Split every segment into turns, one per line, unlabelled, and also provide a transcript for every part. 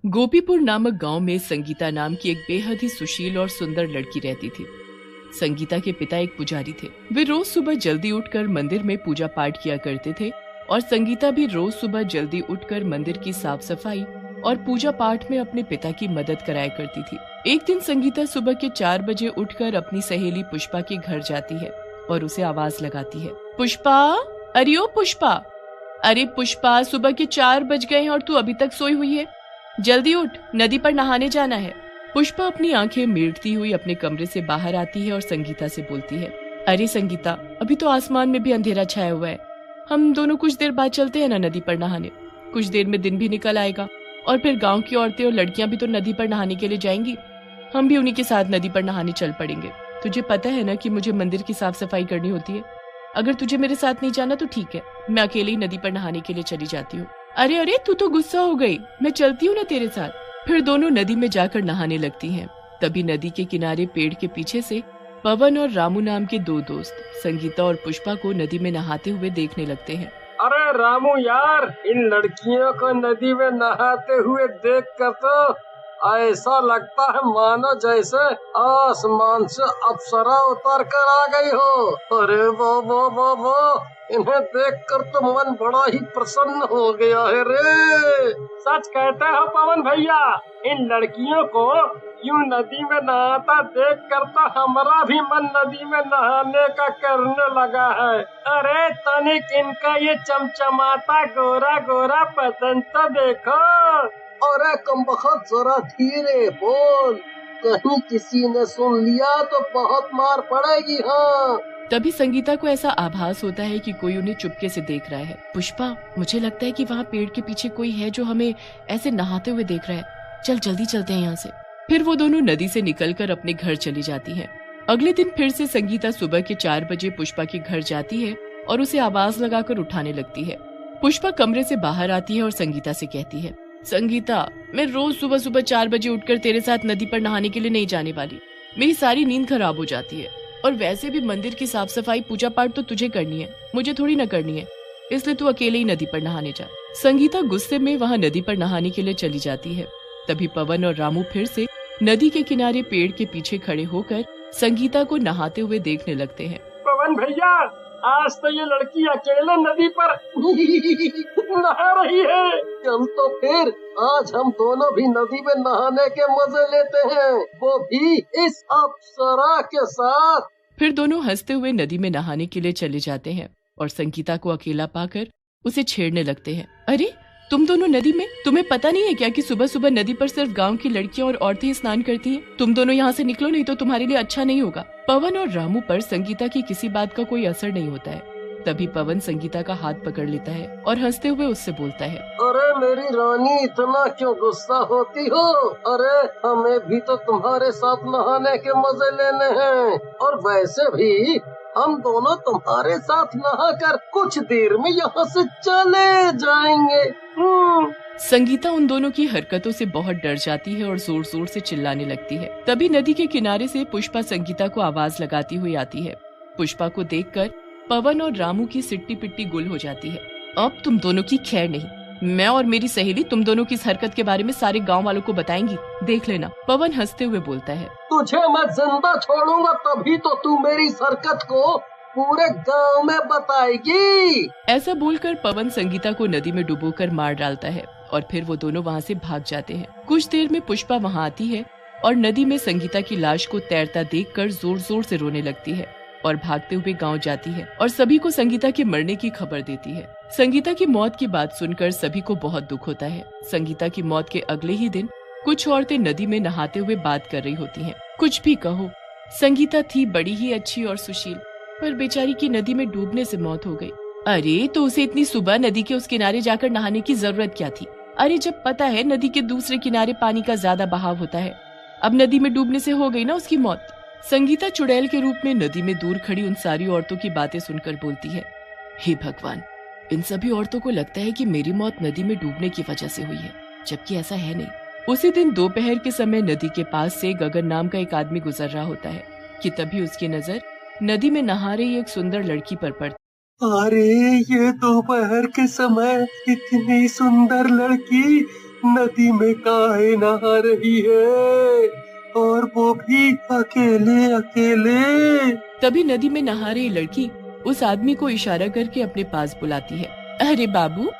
गोपीपुर नामक गांव में संगीता नाम की एक बेहद ही सुशील और सुंदर लड़की रहती थी। संगीता के पिता एक पुजारी थे। वे रोज सुबह जल्दी उठकर मंदिर में पूजा पाठ किया करते थे और संगीता भी रोज सुबह जल्दी उठकर मंदिर की साफ सफाई और पूजा पाठ में अपने पिता की मदद कराया करती थी। एक दिन संगीता सुबह के 4 बजे उठकर अपनी सहेली पुष्पा के घर जाती है और उसे आवाज लगाती है, पुष्पा, अरे ओ पुष्पा, अरे पुष्पा, सुबह के 4 बज गए हैं और तू अभी तक सोई हुई है। जल्दी उठ, नदी पर नहाने जाना है। पुष्पा अपनी आंखें मीटती हुई अपने कमरे से बाहर आती है और संगीता से बोलती है, अरे संगीता, अभी तो आसमान में भी अंधेरा छाया हुआ है। हम दोनों कुछ देर बाद चलते हैं ना नदी पर नहाने। कुछ देर में दिन भी निकल आएगा और फिर गांव की औरतें और लड़कियां भी तो नदी पर नहाने के लिए जाएंगी। हम भी उन्हीं के साथ नदी पर नहाने चल पड़ेंगे। तुझे पता है ना कि मुझे मंदिर की साफ सफाई करनी होती है। अगर तुझे मेरे साथ नहीं जाना तो ठीक है, मैं अकेले ही नदी पर नहाने के लिए चली जाती हूँ। अरे अरे, तू तो गुस्सा हो गई, मैं चलती हूँ ना तेरे साथ। फिर दोनों नदी में जाकर नहाने लगती हैं। तभी नदी के किनारे पेड़ के पीछे से पवन और रामू नाम के 2 दोस्त संगीता और पुष्पा को नदी में नहाते हुए देखने लगते हैं।
अरे रामू यार, इन लड़कियों को नदी में नहाते हुए देखकर तो ऐसा लगता है मानो जैसे आसमान से अप्सरा उतर कर आ गई हो। अरे वो इन्हें देखकर तो मन बड़ा ही प्रसन्न हो गया है रे। सच कहते हो पवन भैया, इन लड़कियों को यूं नदी में नहाता देखकर तो हमारा भी मन नदी में नहाने का करने लगा है। अरे तनिक इनका ये चमचमाता गोरा गोरा बदन तो देखो। अरे कमबख्त, जरा धीरे बोल, कहीं किसी ने सुन लिया तो बहुत मार पड़ेगी। हाँ।
तभी संगीता को ऐसा आभास होता है कि कोई उन्हें चुपके से देख रहा है। पुष्पा, मुझे लगता है कि वहाँ पेड़ के पीछे कोई है जो हमें ऐसे नहाते हुए देख रहा है। चल जल्दी चलते हैं यहाँ से। फिर वो दोनों नदी से निकलकर अपने घर चली जाती हैं। अगले दिन फिर से संगीता सुबह के 4 बजे पुष्पा के घर जाती है और उसे आवाज लगाकर उठाने लगती है। पुष्पा कमरे से बाहर आती है और संगीता से कहती है, संगीता, मैं रोज सुबह सुबह 4 बजे उठकर तेरे साथ नदी पर नहाने के लिए नहीं जाने वाली। मेरी सारी नींद खराब हो जाती है और वैसे भी मंदिर की साफ सफाई पूजा पाठ तो तुझे करनी है, मुझे थोड़ी न करनी है। इसलिए तू अकेले ही नदी पर नहाने जा। संगीता गुस्से में वहाँ नदी पर नहाने के लिए चली जाती है। तभी पवन और रामू फिर से नदी के किनारे पेड़ के पीछे खड़े होकर संगीता को नहाते हुए देखने लगते हैं।
पवन भैया, आज तो ये लड़की अकेले नदी पर नहा रही है। चल तो फिर आज हम दोनों भी नदी में नहाने के मजे लेते हैं, वो भी इस अप्सरा के साथ।
फिर दोनों हंसते हुए नदी में नहाने के लिए चले जाते हैं और संगीता को अकेला पाकर उसे छेड़ने लगते हैं। अरे तुम दोनों नदी में, तुम्हें पता नहीं है क्या कि सुबह सुबह नदी पर सिर्फ गांव की लड़कियां और औरतें स्नान करती हैं? तुम दोनों यहाँ से निकलो, नहीं तो तुम्हारे लिए अच्छा नहीं होगा। पवन और रामू पर संगीता की किसी बात का कोई असर नहीं होता है। तभी पवन संगीता का हाथ पकड़ लेता है और हंसते हुए उससे बोलता है,
अरे मेरी रानी, इतना क्यों गुस्सा होती हो? अरे हमें भी तो तुम्हारे साथ नहाने के मजे लेने हैं, और वैसे भी हम दोनों तुम्हारे साथ नहाकर कुछ देर में यहाँ से चले जाएंगे।
संगीता उन दोनों की हरकतों से बहुत डर जाती है और जोर जोर से चिल्लाने लगती है। तभी नदी के किनारे से पुष्पा संगीता को आवाज लगाती हुई आती है। पुष्पा को देखकर पवन और रामू की सिट्टी पिट्टी गुल हो जाती है। अब तुम दोनों की खैर नहीं, मैं और मेरी सहेली तुम दोनों की इस हरकत के बारे में सारे गांव वालों को बताएंगी, देख लेना। पवन हंसते हुए बोलता है,
तुझे मैं जिंदा छोड़ूंगा तभी तो तू मेरी इस हरकत को पूरे गांव में बताएगी।
ऐसा बोलकर पवन संगीता को नदी में डुबोकर मार डालता है और फिर वो दोनों वहाँ से भाग जाते हैं। कुछ देर में पुष्पा वहाँ आती है और नदी में संगीता की लाश को तैरता देखकर जोर जोर से रोने लगती है और भागते हुए गांव जाती है और सभी को संगीता के मरने की खबर देती है। संगीता की मौत की बात सुनकर सभी को बहुत दुख होता है। संगीता की मौत के अगले ही दिन कुछ औरतें नदी में नहाते हुए बात कर रही होती हैं। कुछ भी कहो, संगीता थी बड़ी ही अच्छी और सुशील, पर बेचारी की नदी में डूबने से मौत हो गई। अरे तो उसे इतनी सुबह नदी के उस किनारे जाकर नहाने की जरूरत क्या थी? अरे जब पता है नदी के दूसरे किनारे पानी का ज्यादा बहाव होता है। अब नदी में डूबने से हो गई ना उसकी मौत। संगीता चुड़ैल के रूप में नदी में दूर खड़ी उन सारी औरतों की बातें सुनकर बोलती है, हे भगवान, इन सभी औरतों को लगता है कि मेरी मौत नदी में डूबने की वजह से हुई है, जबकि ऐसा है नहीं। उसी दिन दोपहर के समय नदी के पास से गगन नाम का एक आदमी गुजर रहा होता है कि तभी उसकी नजर नदी में नहा रही एक सुंदर लड़की पर पड़ती।
अरे ये दोपहर के समय इतनी सुंदर लड़की नदी में काहे नहा रही है, और वो भी अकेले अकेले।
तभी नदी में नहा रही लड़की उस आदमी को इशारा करके अपने पास बुलाती है। अरे बाबू,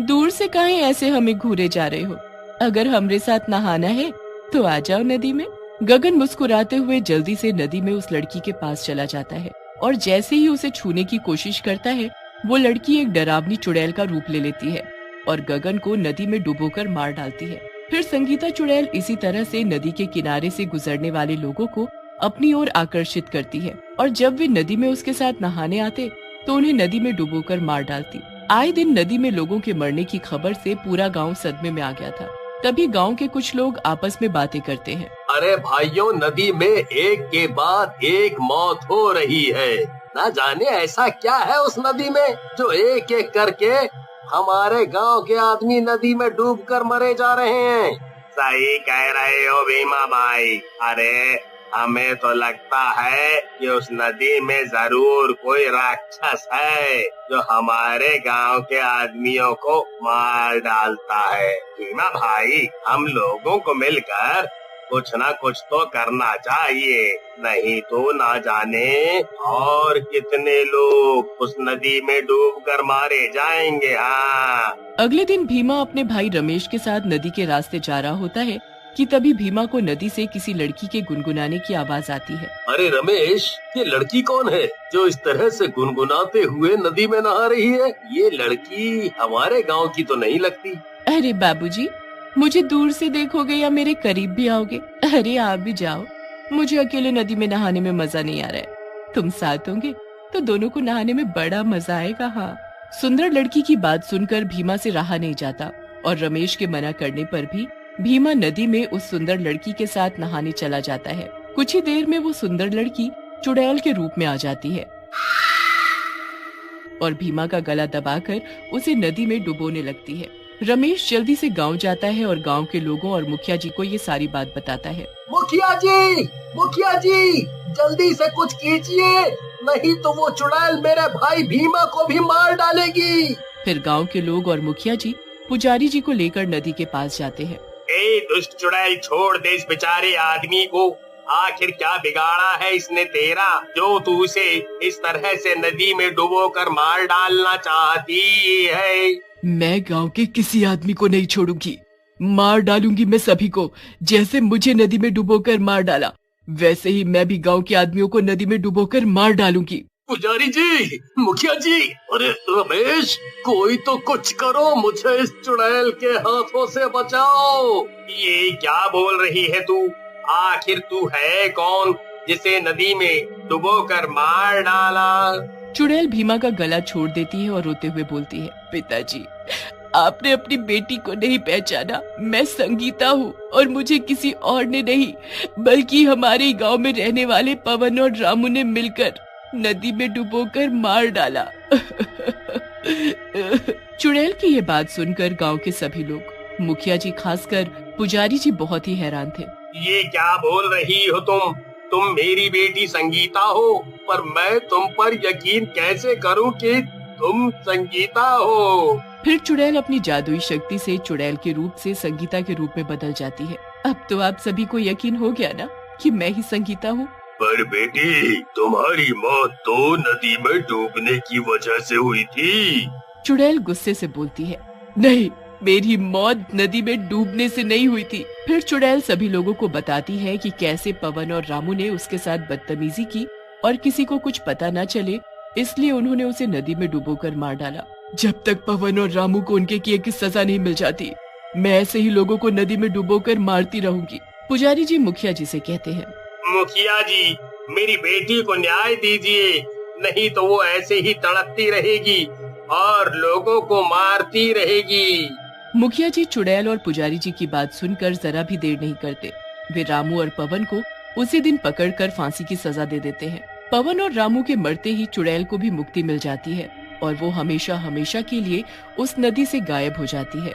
दूर से काहे ऐसे हमें घूरे जा रहे हो? अगर हमरे साथ नहाना है तो आ जाओ नदी में। गगन मुस्कुराते हुए जल्दी से नदी में उस लड़की के पास चला जाता है और जैसे ही उसे छूने की कोशिश करता है, वो लड़की एक डरावनी चुड़ैल का रूप ले लेती है और गगन को नदी में डुबोकर मार डालती है। फिर संगीता चुड़ैल इसी तरह से नदी के किनारे से गुजरने वाले लोगों को अपनी ओर आकर्षित करती है और जब वे नदी में उसके साथ नहाने आते तो उन्हें नदी में डुबोकर मार डालती। आए दिन नदी में लोगों के मरने की खबर से पूरा गांव सदमे में आ गया था। तभी गांव के कुछ लोग आपस में बातें करते हैं।
अरे भाइयों, नदी में एक के बाद एक मौत हो रही है। ना जाने ऐसा क्या है उस नदी में जो एक एक करके हमारे गांव के आदमी नदी में डूबकर मरे जा रहे हैं।
सही कह रहे हो भीमा भाई। अरे हमें तो लगता है कि उस नदी में जरूर कोई राक्षस है जो हमारे गांव के आदमियों को मार डालता है। भीमा भाई, हम लोगों को मिलकर कुछ ना कुछ तो करना चाहिए, नहीं तो ना जाने और कितने लोग उस नदी में डूबकर मारे जाएंगे। हाँ।
अगले दिन भीमा अपने भाई रमेश के साथ नदी के रास्ते जा रहा होता है कि तभी भीमा को नदी से किसी लड़की के गुनगुनाने की आवाज आती है।
अरे रमेश, ये लड़की कौन है जो इस तरह से गुनगुनाते हुए नदी में नहा रही है? ये लड़की हमारे गांव की तो नहीं लगती।
अरे बाबूजी, मुझे दूर से देखोगे या मेरे करीब भी आओगे? अरे आप भी जाओ, मुझे अकेले नदी में नहाने में मजा नहीं आ रहा है। तुम साथ होंगे तो दोनों को नहाने में बड़ा मजा आएगा। हाँ। सुंदर लड़की की बात सुनकर भीमा से रहा नहीं जाता और रमेश के मना करने पर भी भीमा नदी में उस सुंदर लड़की के साथ नहाने चला जाता है। कुछ ही देर में वो सुंदर लड़की चुड़ैल के रूप में आ जाती है और भीमा का गला दबाकर उसे नदी में डुबोने लगती है। रमेश जल्दी से गांव जाता है और गांव के लोगों और मुखिया जी को ये सारी बात बताता है।
मुखिया जी, जल्दी से कुछ कीजिए, नहीं तो वो चुड़ैल मेरे भाई भीमा को भी मार डालेगी।
फिर गांव के लोग और मुखिया जी पुजारी जी को लेकर नदी के पास जाते हैं।
ए दुष्ट चुड़ैल, छोड़ दे इस बेचारे आदमी को। आखिर क्या बिगाड़ा है इसने तेरा जो तू उसे इस तरह से नदी में डुबोकर मार डालना चाहती है?
मैं गांव के किसी आदमी को नहीं छोड़ूंगी, मार डालूंगी मैं सभी को। जैसे मुझे नदी में डुबोकर मार डाला, वैसे ही मैं भी गांव के आदमियों को नदी में डुबोकर मार डालूंगी।
पुजारी जी, मुखिया जी, अरे रमेश, कोई तो कुछ करो, मुझे इस चुड़ैल के हाथों से बचाओ।
ये क्या बोल रही है तू? आखिर तू है कौन जिसे नदी में डुबोकर मार डाला?
चुड़ैल भीमा का गला छोड़ देती है और रोते हुए बोलती है, पिताजी, आपने अपनी बेटी को नहीं पहचाना। मैं संगीता हूँ और मुझे किसी और ने नहीं बल्कि हमारे गांव में रहने वाले पवन और रामू ने मिलकर नदी में डुबोकर मार डाला। चुड़ैल की ये बात सुनकर गांव के सभी लोग, मुखिया जी खासकर पुजारी जी, बहुत ही हैरान थे।
ये क्या बोल रही हो तुम? तुम मेरी बेटी संगीता हो, पर मैं तुम पर यकीन कैसे करूं कि तुम संगीता हो?
फिर चुड़ैल अपनी जादुई शक्ति से चुड़ैल के रूप से संगीता के रूप में बदल जाती है। अब तो आप सभी को यकीन हो गया ना कि मैं ही संगीता हूँ।
पर बेटी, तुम्हारी मौत तो नदी में डूबने की वजह से हुई थी।
चुड़ैल गुस्से से बोलती है, नहीं, मेरी मौत नदी में डूबने से नहीं हुई थी। फिर चुड़ैल सभी लोगों को बताती है कि कैसे पवन और रामू ने उसके साथ बदतमीजी की और किसी को कुछ पता न चले इसलिए उन्होंने उसे नदी में डुबोकर मार डाला। जब तक पवन और रामू को उनके किए की सजा नहीं मिल जाती, मैं ऐसे ही लोगों को नदी में डुबोकर मारती रहूंगी। पुजारी जी मुखिया जी से कहते हैं,
मुखिया जी, मेरी बेटी को न्याय दीजिए, नहीं तो वो ऐसे ही तड़पती रहेगी और लोगों को मारती रहेगी।
मुखिया जी चुड़ैल और पुजारी जी की बात सुनकर जरा भी देर नहीं करते। वे रामू और पवन को उसी दिन पकड़कर फांसी की सजा दे देते हैं। पवन और रामू के मरते ही चुड़ैल को भी मुक्ति मिल जाती है और वो हमेशा हमेशा के लिए उस नदी से गायब हो जाती है।